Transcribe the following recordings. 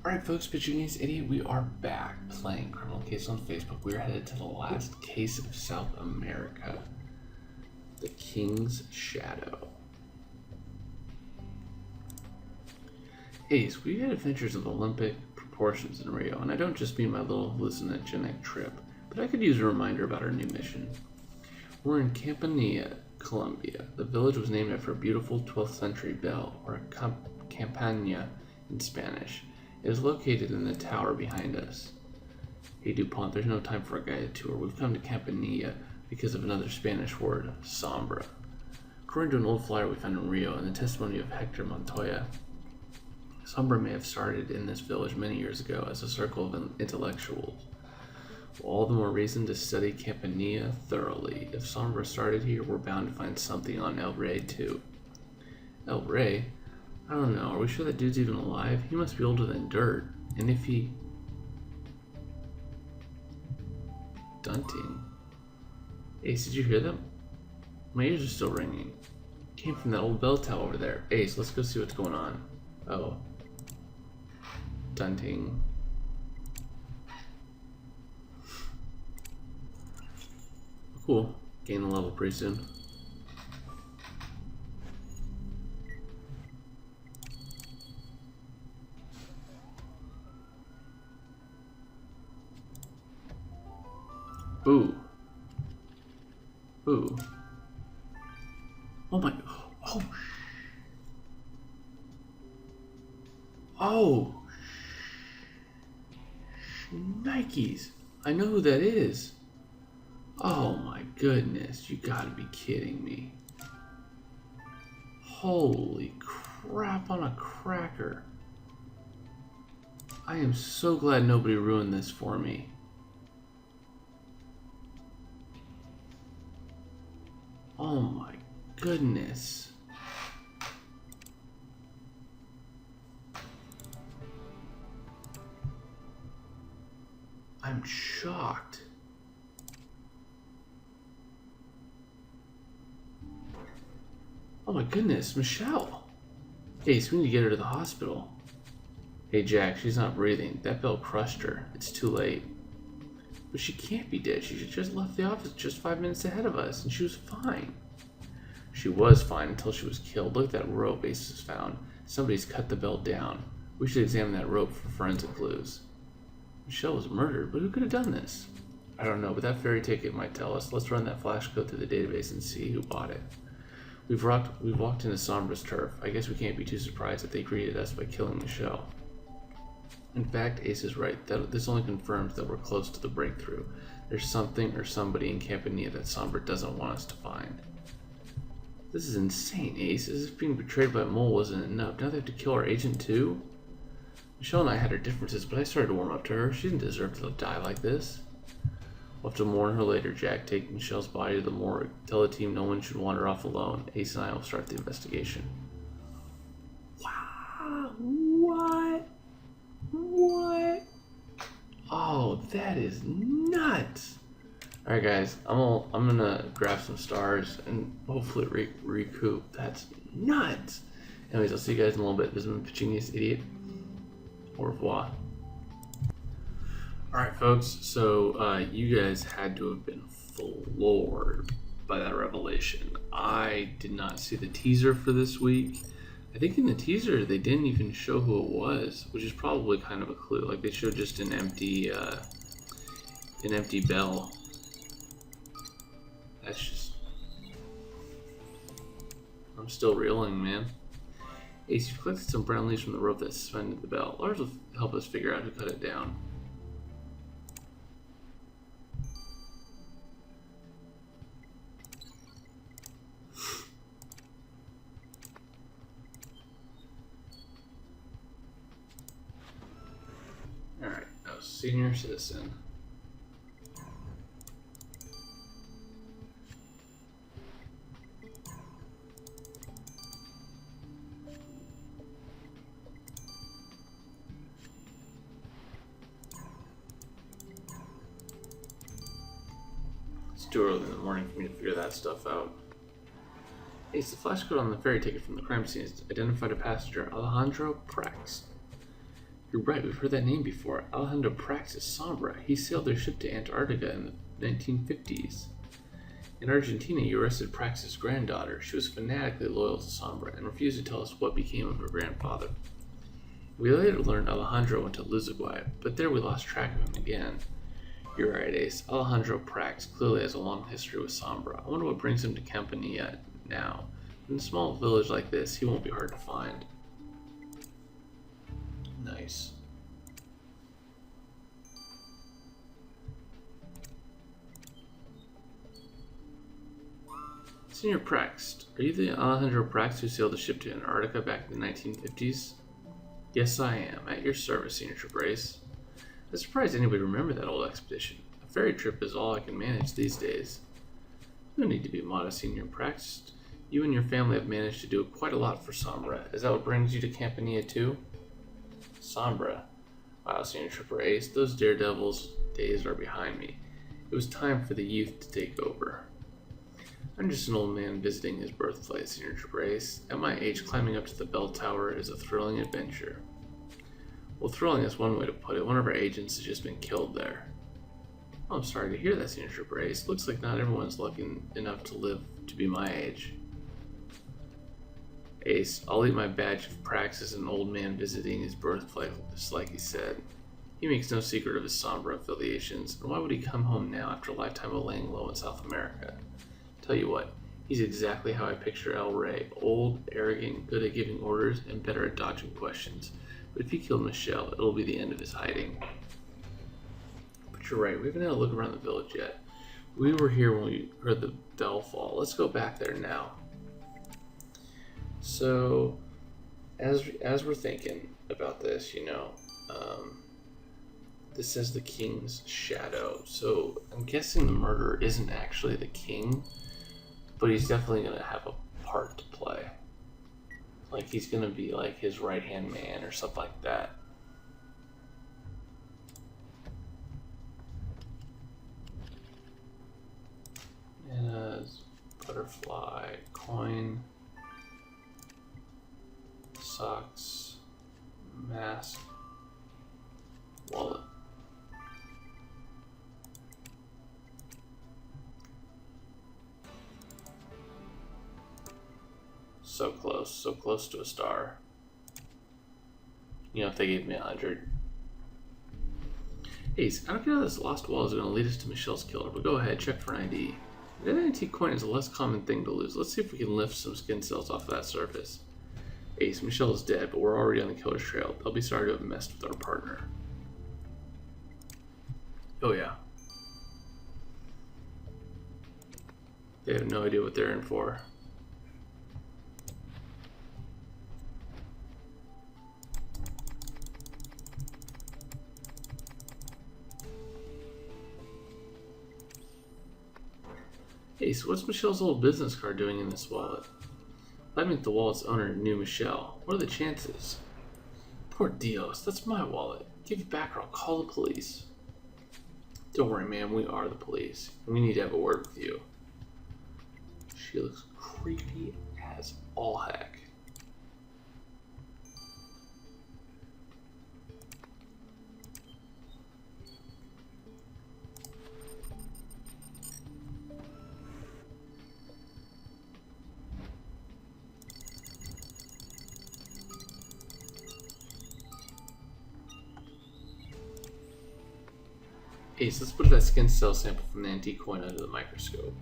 Alright folks, Portuguese Idiot, we are back playing Criminal Case on Facebook. We're headed to the last case of South America. The King's Shadow. Ace, we had adventures of Olympic proportions in Rio, and I don't just mean my little hallucinogenic trip, but I could use a reminder about our new mission. We're in Campanilla, Colombia. The village was named after a beautiful 12th century bell, or campana in Spanish. It is located in the tower behind us. Hey DuPont, there's no time for a guided tour. We've come to Campanilla because of another Spanish word, sombra. According to an old flyer we found in Rio and the testimony of Hector Montoya, sombra may have started in this village many years ago as a circle of intellectuals. All the more reason to study Campanilla thoroughly. If sombra started here, we're bound to find something on El Rey too. El Rey? I don't know, are we sure that dude's even alive? He must be older than dirt. And if he... Dunting. Ace, did you hear them? My ears are still ringing. Came from that old bell tower over there. Ace, let's go see what's going on. Oh. Dunting. Cool. Gain a level pretty soon. Ooh. Ooh. Oh my. Oh. Oh. Nikes. I know who that is. Oh my goodness. You gotta be kidding me. Holy crap on a cracker. I am so glad nobody ruined this for me. Oh my goodness. I'm shocked. Oh my goodness, Michelle. Ace, we need to get her to the hospital. Hey Jack, she's not breathing. That bell crushed her. It's too late. But she can't be dead. She just left the office just 5 minutes ahead of us, and she was fine. She was fine until she was killed. Look at that rope Ace has found. Somebody's cut the bell down. We should examine that rope for forensic clues. Michelle was murdered, but who could have done this? I don't know, but that ferry ticket might tell us. Let's run that flash code through the database and see who bought it. We've walked into Sombra's turf. I guess we can't be too surprised that they greeted us by killing Michelle. In fact, Ace is right. This only confirms that we're close to the breakthrough. There's something or somebody in Campanilla that Sombra doesn't want us to find. This is insane, Ace. As if being betrayed by a mole wasn't enough. Now they have to kill our agent too? Michelle and I had our differences, but I started to warm up to her. She didn't deserve to die like this. We'll have to mourn her later, Jack. Take Michelle's body to the morgue. Tell the team no one should wander off alone. Ace and I will start the investigation. Wow. What? What? Oh, that is nuts. Alright guys, I'm gonna grab some stars and hopefully recoup. That's nuts. Anyways, I'll see you guys in a little bit. This has been Portuguese Idiot. Au revoir. Alright folks, so you guys had to have been floored by that revelation. I did not see the teaser for this week. I think in the teaser they didn't even show who it was, which is probably kind of a clue. Like they showed just an empty bell. That's just... I'm still reeling, man. Ace, you've collected some brown leaves from the rope that suspended the bell. Lars will help us figure out who cut it down. Alright, senior citizen. It's too early in the morning for me to figure that stuff out. Ace, the flash code on the ferry ticket from the crime scene has identified a passenger, Alejandro Prax. You're right, we've heard that name before. Alejandro Praxis Sombra. He sailed their ship to Antarctica in the 1950s. In Argentina, you arrested Praxis' granddaughter. She was fanatically loyal to Sombra and refused to tell us what became of her grandfather. We later learned Alejandro went to Uruguay, but there we lost track of him again. You're right, Ace. Alejandro Prax clearly has a long history with Sombra. I wonder what brings him to Campania now. In a small village like this, he won't be hard to find. Nice. Senor Prax, are you the Alejandro Prax who sailed the ship to Antarctica back in the 1950s? Yes, I am. At your service, Senor Trabrace. I'm surprised anybody remembered that old expedition. A ferry trip is all I can manage these days. No need to be modest, Senor Prax. You and your family have managed to do quite a lot for Sombra. Is that what brings you to Campania too? Sombra. Wow, Senor Trabrace, those daredevils days are behind me. It was time for the youth to take over. I'm just an old man visiting his birthplace, Senor Trabrace. At my age, climbing up to the bell tower is a thrilling adventure. Well, thrilling is one way to put it. One of our agents has just been killed there. Oh, I'm sorry to hear that, Senor Trabrace. Looks like not everyone's lucky enough to live to be my age. Ace, I'll eat my badge of Prax as an old man visiting his birthplace, just like he said. He makes no secret of his Sombra affiliations, and why would he come home now after a lifetime of laying low in South America? Tell you what, he's exactly how I picture El Rey. Old, arrogant, good at giving orders, and better at dodging questions. But if he killed Michelle, it'll be the end of his hiding. But you're right, we haven't had a look around the village yet. We were here when we heard the bell fall. Let's go back there now. So, as we're thinking about this, this says the king's shadow. So I'm guessing the murderer isn't actually the king, but he's definitely going to have a part to play. Like he's going to be like his right-hand man or something like that. And butterfly, coin, socks, mask, wallet. So close to a star. If they gave me 100. Ace, I don't get how this lost wall is going to lead us to Michelle's killer, but go ahead, check for an ID. That antique coin is a less common thing to lose. Let's see if we can lift some skin cells off of that surface. Ace, Michelle is dead, but we're already on the killer's trail. They'll be sorry to have messed with our partner. Oh yeah. They have no idea what they're in for. Ace, what's Michelle's old business card doing in this wallet? I think the wallet's owner knew Michelle. What are the chances? Poor Dios, that's my wallet. Give it back or I'll call the police. Don't worry, ma'am, we are the police. We need to have a word with you. She looks creepy as all heck. Ace, let's put that skin cell sample from the antique coin under the microscope.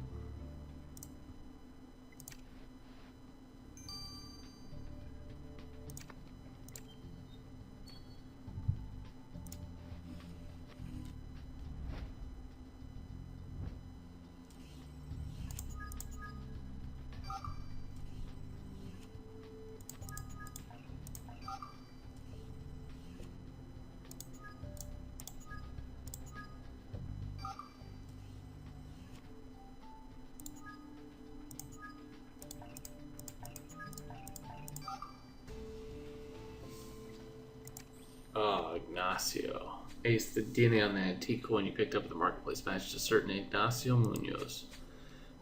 Oh, Ignacio. Ace, the DNA on the antique coin you picked up at the marketplace matched a certain Ignacio Munoz.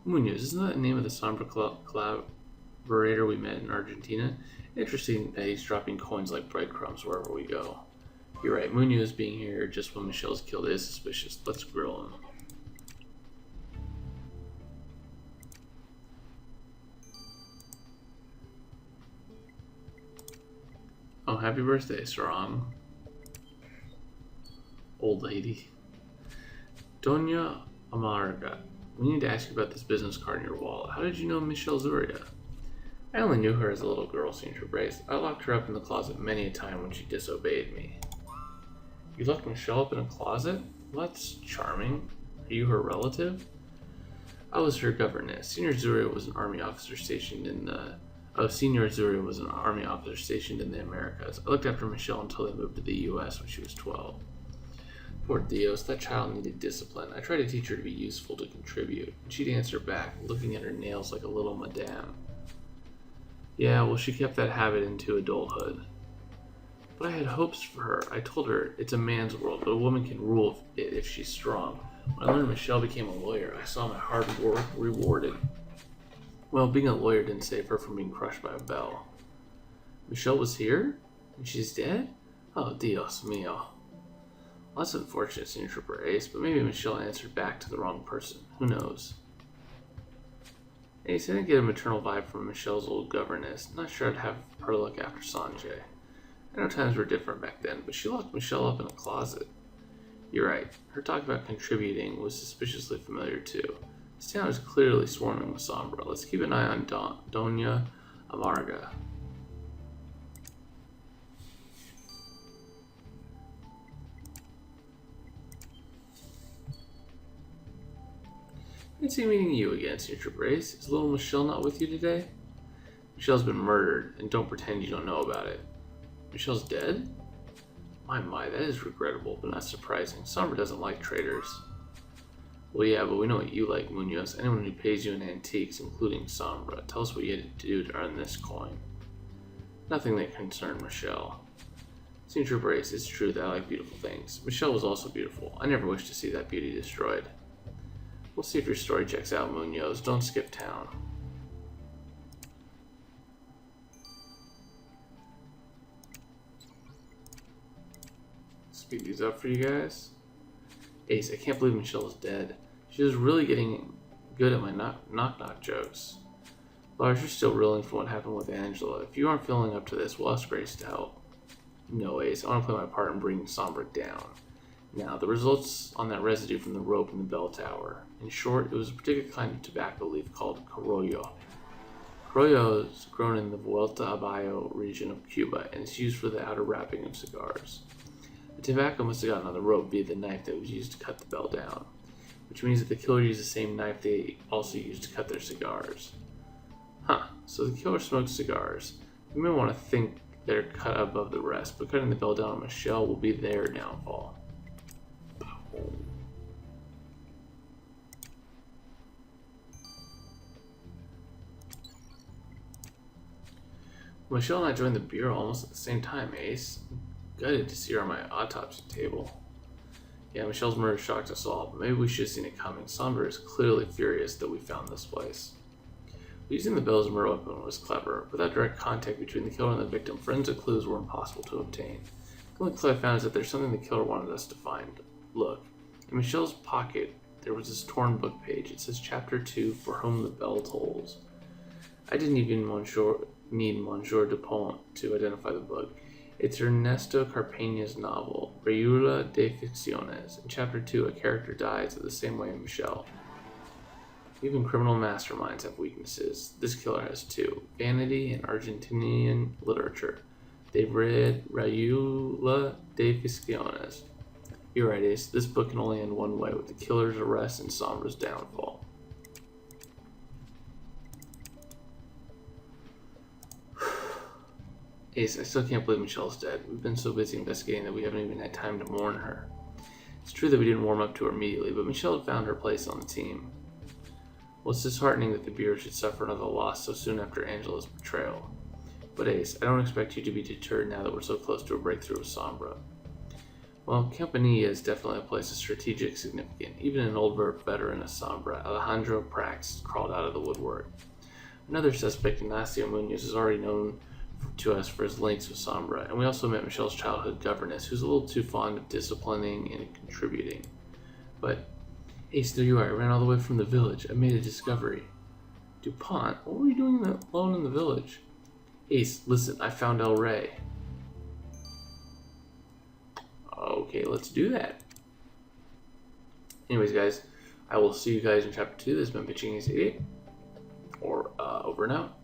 Munoz, isn't that the name of the Sombra collaborator we met in Argentina? Interesting that he's dropping coins like breadcrumbs wherever we go. You're right, Munoz being here just when Michelle's killed is suspicious. Let's grill him. Oh, happy birthday, Sarang. Old lady. Doña Amarga, we need to ask you about this business card in your wallet. How did you know Michelle Zuria? I only knew her as a little girl, Senior Brace. I locked her up in the closet many a time when she disobeyed me. You locked Michelle up in a closet? Well, that's charming. Are you her relative? I was her governess. Senior Zuria was an army officer stationed in the Americas. I looked after Michelle until they moved to the U.S. when she was 12. Poor Dios, that child needed discipline. I tried to teach her to be useful, to contribute, and she'd answer back, looking at her nails like a little madame. Yeah, well, she kept that habit into adulthood. But I had hopes for her. I told her it's a man's world, but a woman can rule it if she's strong. When I learned Michelle became a lawyer, I saw my hard work rewarded. Well, being a lawyer didn't save her from being crushed by a bell. Michelle was here? And she's dead? Oh, Dios mío. Well, that's unfortunate, Senior Trooper Ace, but maybe Michelle answered back to the wrong person. Who knows? Ace, I didn't get a maternal vibe from Michelle's old governess. Not sure I'd have her look after Sanjay. I know times were different back then, but she locked Michelle up in a closet. You're right. Her talk about contributing was suspiciously familiar too. This town is clearly swarming with Sombra. Let's keep an eye on Doña Amarga. Fancy meeting you again, Senior Brace. Is little Michelle not with you today? Michelle's been murdered, and don't pretend you don't know about it. Michelle's dead? My, that is regrettable, but not surprising. Sombra doesn't like traitors. Well, yeah, but we know what you like, Munoz. Anyone who pays you in antiques, including Sombra. Tell us what you had to do to earn this coin. Nothing that concerned Michelle. Senior Brace, it's true that I like beautiful things. Michelle was also beautiful. I never wish to see that beauty destroyed. We'll see if your story checks out, Munoz. Don't skip town. Speed these up for you guys. Ace, I can't believe Michelle is dead. She was really getting good at my knock-knock jokes. Lars, you're still reeling from what happened with Angela. If you aren't feeling up to this, we'll ask Grace to help. No, Ace, I want to play my part in bringing Sombra down. Now, the results on that residue from the rope in the bell tower. In short, it was a particular kind of tobacco leaf called Coroyo. Coroyo is grown in the Vuelta a Bayo region of Cuba and is used for the outer wrapping of cigars. The tobacco must have gotten on the rope via the knife that was used to cut the bell down, which means that the killer used the same knife they also used to cut their cigars. Huh, so the killer smoked cigars. You may want to think they're cut above the rest, but cutting the bell down on Michelle will be their downfall. Michelle and I joined the Bureau almost at the same time, Ace. Gutted to see her on my autopsy table. Yeah, Michelle's murder shocked us all, but maybe we should have seen it coming. Sombra is clearly furious that we found this place. Using the bell as a murder weapon was clever. Without direct contact between the killer and the victim, forensic clues were impossible to obtain. The only clue I found is that there's something the killer wanted us to find. Look, in Michelle's pocket, there was this torn book page. It says Chapter 2, For Whom the Bell Tolls. I didn't even need Monsieur Dupont to identify the book. It's Ernesto Carpeña's novel, Rayuela de Ficciones. In Chapter 2, a character dies the same way as Michelle. Even criminal masterminds have weaknesses. This killer has two: vanity and Argentinian literature. They've read Rayuela de Ficciones. You're right, Ace. This book can only end one way, with the killer's arrest and Sombra's downfall. Ace, I still can't believe Michelle's dead. We've been so busy investigating that we haven't even had time to mourn her. It's true that we didn't warm up to her immediately, but Michelle had found her place on the team. Well, it's disheartening that the Bureau should suffer another loss so soon after Angela's betrayal. But Ace, I don't expect you to be deterred now that we're so close to a breakthrough with Sombra. Well, Campanilla is definitely a place of strategic significance. Even an old veteran of Sombra, Alejandro Prax, crawled out of the woodwork. Another suspect, Ignacio Munoz, is already known to us for his links with Sombra, and we also met Michelle's childhood governess, who's a little too fond of disciplining and contributing. But, Ace, there you are. I ran all the way from the village. I made a discovery. DuPont, what were you doing alone in the village? Ace, listen, I found El Rey. Okay, let's do that. Anyways, guys, I will see you guys in Chapter 2. This has been Pitching Ace 88, or over and out.